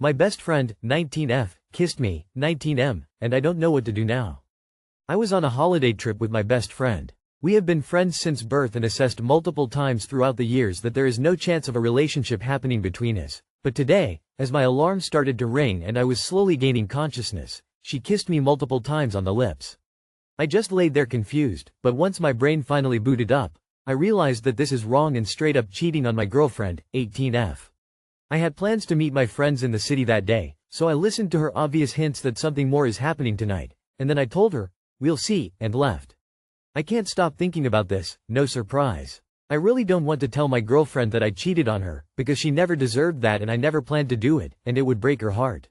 My best friend, 19F, kissed me, 19M, and I don't know what to do now. I was on a holiday trip with my best friend. We have been friends since birth and assessed multiple times throughout the years that there is no chance of a relationship happening between us. But today, as my alarm started to ring and I was slowly gaining consciousness, she kissed me multiple times on the lips. I just laid there confused, but once my brain finally booted up, I realized that this is wrong and straight up cheating on my girlfriend, 18F. I had plans to meet my friends in the city that day, so I listened to her obvious hints that something more is happening tonight, and then I told her, "We'll see," and left. I can't stop thinking about this, no surprise. I really don't want to tell my girlfriend that I cheated on her, because she never deserved that and I never planned to do it, and it would break her heart.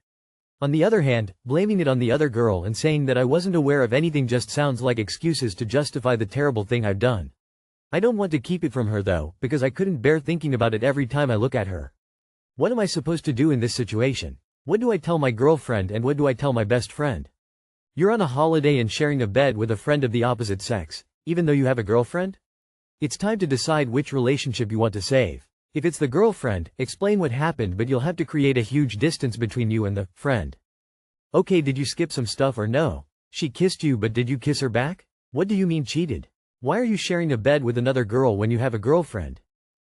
On the other hand, blaming it on the other girl and saying that I wasn't aware of anything just sounds like excuses to justify the terrible thing I've done. I don't want to keep it from her though, because I couldn't bear thinking about it every time I look at her. What am I supposed to do in this situation? What do I tell my girlfriend and what do I tell my best friend? You're on a holiday and sharing a bed with a friend of the opposite sex, even though you have a girlfriend? It's time to decide which relationship you want to save. If it's the girlfriend, explain what happened, but you'll have to create a huge distance between you and the friend. Okay, did you skip some stuff or no? She kissed you, but did you kiss her back? What do you mean cheated? Why are you sharing a bed with another girl when you have a girlfriend?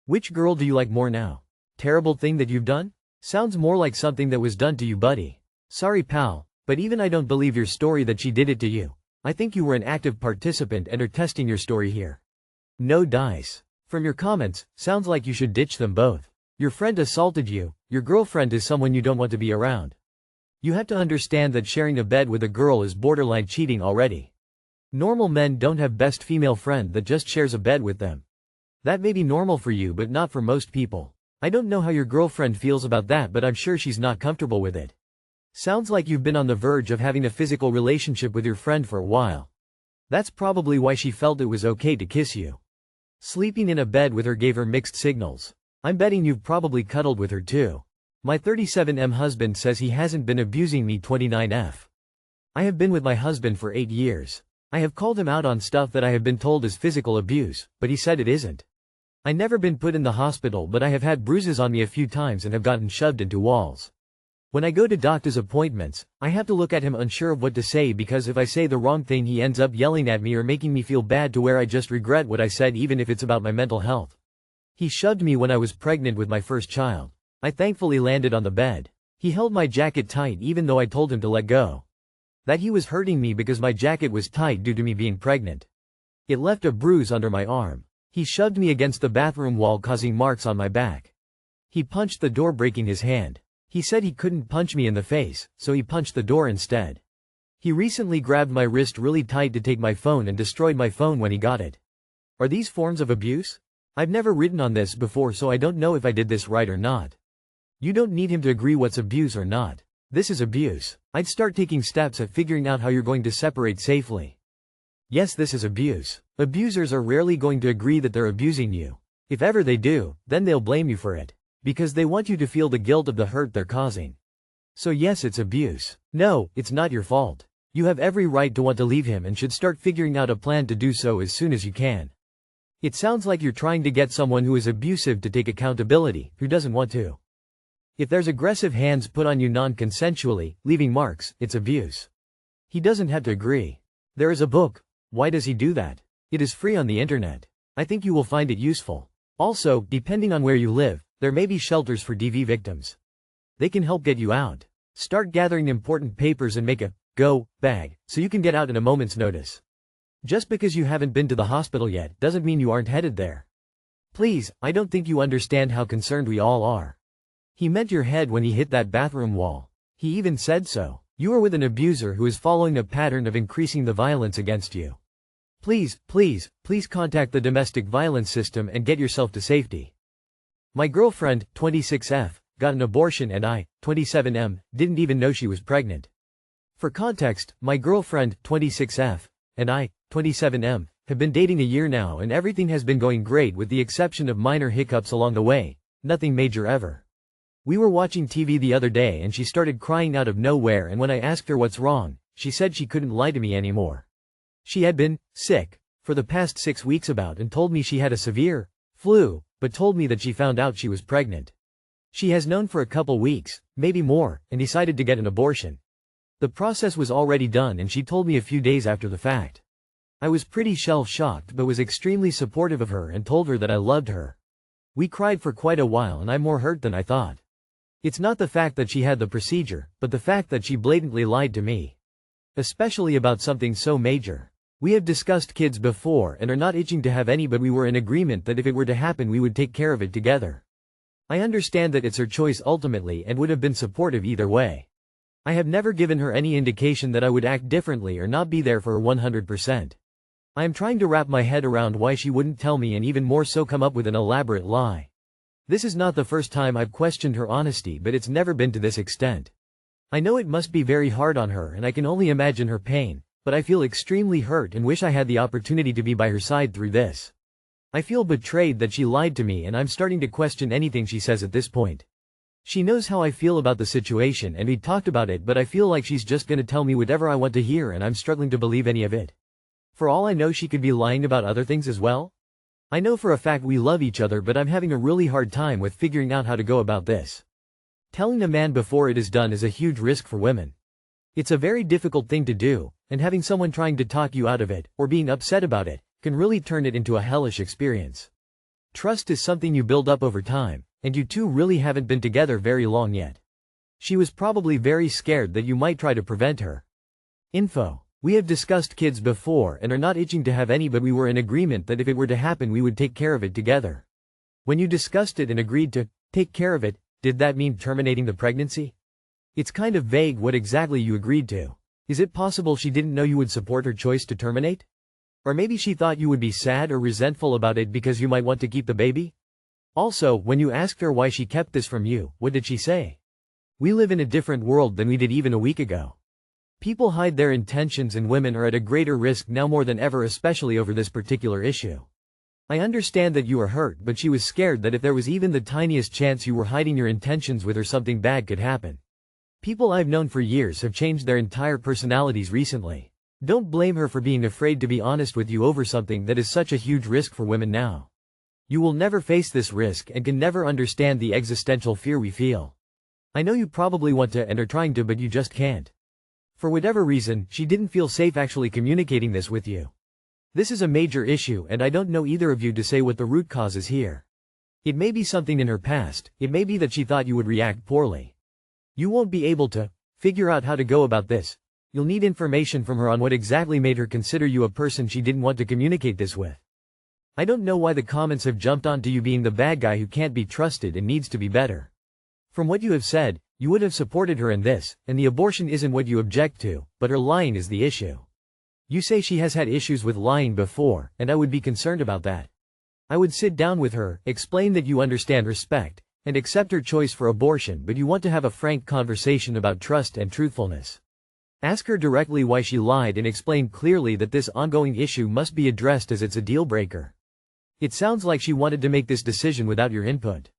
Which girl do you like more now? Terrible thing that you've done? Sounds more like something that was done to you, buddy. Sorry, pal, but even I don't believe your story that she did it to you. I think you were an active participant and are testing your story here. No dice. From your comments, sounds like you should ditch them both. Your friend assaulted you, your girlfriend is someone you don't want to be around. You have to understand that sharing a bed with a girl is borderline cheating already. Normal men don't have best female friend that just shares a bed with them. That may be normal for you but not for most people. I don't know how your girlfriend feels about that, but I'm sure she's not comfortable with it. Sounds like you've been on the verge of having a physical relationship with your friend for a while. That's probably why she felt it was okay to kiss you. Sleeping in a bed with her gave her mixed signals. I'm betting you've probably cuddled with her too. My 37M husband says he hasn't been abusing me, 29F. I have been with my husband for 8 years. I have called him out on stuff that I have been told is physical abuse, but he said it isn't. I never been put in the hospital, but I have had bruises on me a few times and have gotten shoved into walls. When I go to doctor's appointments, I have to look at him unsure of what to say, because if I say the wrong thing he ends up yelling at me or making me feel bad to where I just regret what I said, even if it's about my mental health. He shoved me when I was pregnant with my first child. I thankfully landed on the bed. He held my jacket tight even though I told him to let go. That he was hurting me because my jacket was tight due to me being pregnant. It left a bruise under my arm. He shoved me against the bathroom wall, causing marks on my back. He punched the door, breaking his hand. He said he couldn't punch me in the face, so he punched the door instead. He recently grabbed my wrist really tight to take my phone and destroyed my phone when he got it. Are these forms of abuse? I've never written on this before, so I don't know if I did this right or not. You don't need him to agree what's abuse or not. This is abuse. I'd start taking steps at figuring out how you're going to separate safely. Yes, this is abuse. Abusers are rarely going to agree that they're abusing you. If ever they do, then they'll blame you for it. Because they want you to feel the guilt of the hurt they're causing. So yes, it's abuse. No, it's not your fault. You have every right to want to leave him and should start figuring out a plan to do so as soon as you can. It sounds like you're trying to get someone who is abusive to take accountability, who doesn't want to. If there's aggressive hands put on you non-consensually, leaving marks, it's abuse. He doesn't have to agree. There is a book. Why does he do that? It is free on the internet. I think you will find it useful. Also, depending on where you live, there may be shelters for DV victims. They can help get you out. Start gathering important papers and make a go bag so you can get out in a moment's notice. Just because you haven't been to the hospital yet doesn't mean you aren't headed there. Please, I don't think you understand how concerned we all are. He meant your head when he hit that bathroom wall. He even said so. You are with an abuser who is following a pattern of increasing the violence against you. Please, please, please contact the domestic violence system and get yourself to safety. My girlfriend, 26F, got an abortion and I, 27M, didn't even know she was pregnant. For context, my girlfriend, 26F, and I, 27M, have been dating a year now and everything has been going great with the exception of minor hiccups along the way, nothing major ever. We were watching TV the other day and she started crying out of nowhere, and when I asked her what's wrong, she said she couldn't lie to me anymore. She had been sick for the past 6 weeks and told me she had a severe flu, but told me that she found out she was pregnant. She has known for a couple weeks, maybe more, and decided to get an abortion. The process was already done and she told me a few days after the fact. I was pretty shell-shocked but was extremely supportive of her and told her that I loved her. We cried for quite a while and I'm more hurt than I thought. It's not the fact that she had the procedure, but the fact that she blatantly lied to me. Especially about something so major. We have discussed kids before and are not itching to have any, but we were in agreement that if it were to happen we would take care of it together. I understand that it's her choice ultimately and would have been supportive either way. I have never given her any indication that I would act differently or not be there for her 100%. I am trying to wrap my head around why she wouldn't tell me and even more so come up with an elaborate lie. This is not the first time I've questioned her honesty, but it's never been to this extent. I know it must be very hard on her and I can only imagine her pain, but I feel extremely hurt and wish I had the opportunity to be by her side through this. I feel betrayed that she lied to me and I'm starting to question anything she says at this point. She knows how I feel about the situation and we talked about it, but I feel like she's just gonna tell me whatever I want to hear and I'm struggling to believe any of it. For all I know she could be lying about other things as well. I know for a fact we love each other, but I'm having a really hard time with figuring out how to go about this. Telling a man before it is done is a huge risk for women. It's a very difficult thing to do, and having someone trying to talk you out of it, or being upset about it, can really turn it into a hellish experience. Trust is something you build up over time, and you two really haven't been together very long yet. She was probably very scared that you might try to prevent her. Info. We have discussed kids before and are not itching to have any, but we were in agreement that if it were to happen we would take care of it together. When you discussed it and agreed to take care of it, did that mean terminating the pregnancy? It's kind of vague what exactly you agreed to. Is it possible she didn't know you would support her choice to terminate? Or maybe she thought you would be sad or resentful about it because you might want to keep the baby? Also, when you asked her why she kept this from you, what did she say? We live in a different world than we did even a week ago. People hide their intentions and women are at a greater risk now more than ever, especially over this particular issue. I understand that you are hurt, but she was scared that if there was even the tiniest chance you were hiding your intentions with her, something bad could happen. People I've known for years have changed their entire personalities recently. Don't blame her for being afraid to be honest with you over something that is such a huge risk for women now. You will never face this risk and can never understand the existential fear we feel. I know you probably want to and are trying to, but you just can't. For whatever reason, she didn't feel safe actually communicating this with you. This is a major issue and I don't know either of you to say what the root cause is here. It may be something in her past, it may be that she thought you would react poorly. You won't be able to figure out how to go about this. You'll need information from her on what exactly made her consider you a person she didn't want to communicate this with. I don't know why the comments have jumped onto you being the bad guy who can't be trusted and needs to be better. From what you have said, you would have supported her in this, and the abortion isn't what you object to, but her lying is the issue. You say she has had issues with lying before, and I would be concerned about that. I would sit down with her, explain that you understand, respect, and accept her choice for abortion, but you want to have a frank conversation about trust and truthfulness. Ask her directly why she lied and explain clearly that this ongoing issue must be addressed as it's a deal breaker. It sounds like she wanted to make this decision without your input.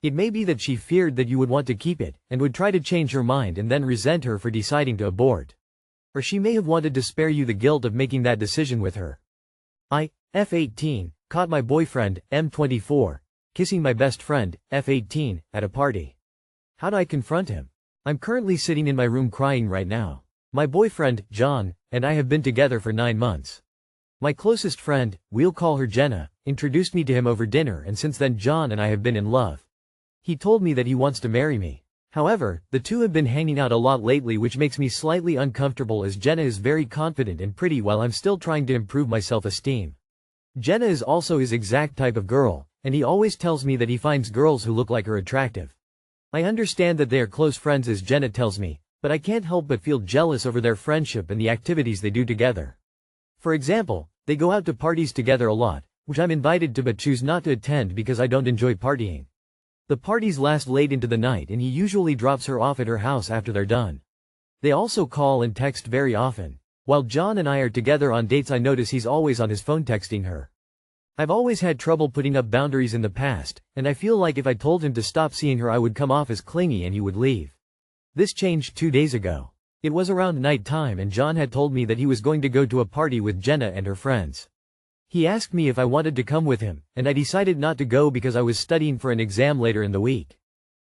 It may be that she feared that you would want to keep it, and would try to change her mind and then resent her for deciding to abort. Or she may have wanted to spare you the guilt of making that decision with her. I, F18, caught my boyfriend, M24, kissing my best friend, F18, at a party. How do I confront him? I'm currently sitting in my room crying right now. My boyfriend, John, and I have been together for 9 months. My closest friend, we'll call her Jenna, introduced me to him over dinner, and since then John and I have been in love. He told me that he wants to marry me. However, the two have been hanging out a lot lately, which makes me slightly uncomfortable as Jenna is very confident and pretty while I'm still trying to improve my self-esteem. Jenna is also his exact type of girl, and he always tells me that he finds girls who look like her attractive. I understand that they are close friends as Jenna tells me, but I can't help but feel jealous over their friendship and the activities they do together. For example, they go out to parties together a lot, which I'm invited to but choose not to attend because I don't enjoy partying. The parties last late into the night and he usually drops her off at her house after they're done. They also call and text very often. While John and I are together on dates, I notice he's always on his phone texting her. I've always had trouble putting up boundaries in the past, and I feel like if I told him to stop seeing her I would come off as clingy and he would leave. This changed 2 days ago. It was around night time and John had told me that he was going to go to a party with Jenna and her friends. He asked me if I wanted to come with him, and I decided not to go because I was studying for an exam later in the week.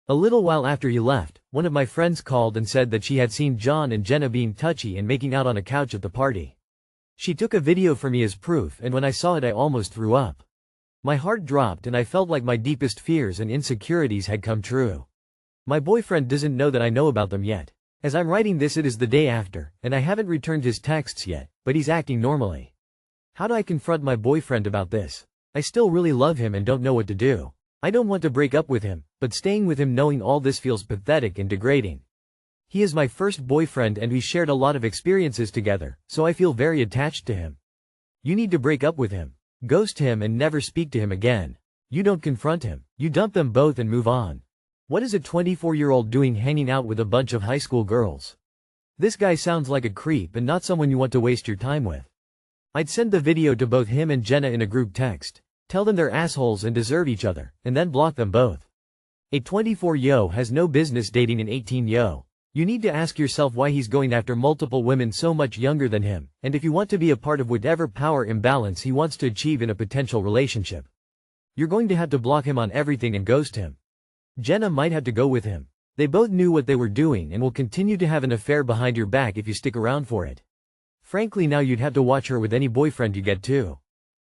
A little while after he left, one of my friends called and said that she had seen John and Jenna being touchy and making out on a couch at the party. She took a video for me as proof, and when I saw it I almost threw up. My heart dropped and I felt like my deepest fears and insecurities had come true. My boyfriend doesn't know that I know about them yet. As I'm writing this, it is the day after, and I haven't returned his texts yet, but he's acting normally. How do I confront my boyfriend about this? I still really love him and don't know what to do. I don't want to break up with him, but staying with him knowing all this feels pathetic and degrading. He is my first boyfriend and we shared a lot of experiences together, so I feel very attached to him. You need to break up with him. Ghost him and never speak to him again. You don't confront him. You dump them both and move on. What is a 24-year-old doing hanging out with a bunch of high school girls? This guy sounds like a creep and not someone you want to waste your time with. I'd send the video to both him and Jenna in a group text. Tell them they're assholes and deserve each other, and then block them both. A 24-yo has no business dating an 18-yo. You need to ask yourself why he's going after multiple women so much younger than him, and if you want to be a part of whatever power imbalance he wants to achieve in a potential relationship. You're going to have to block him on everything and ghost him. Jenna might have to go with him. They both knew what they were doing and will continue to have an affair behind your back if you stick around for it. Frankly, now you'd have to watch her with any boyfriend you get too.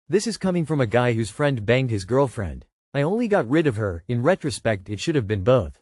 This is coming from a guy whose friend banged his girlfriend. I only got rid of her. In retrospect, it should have been both.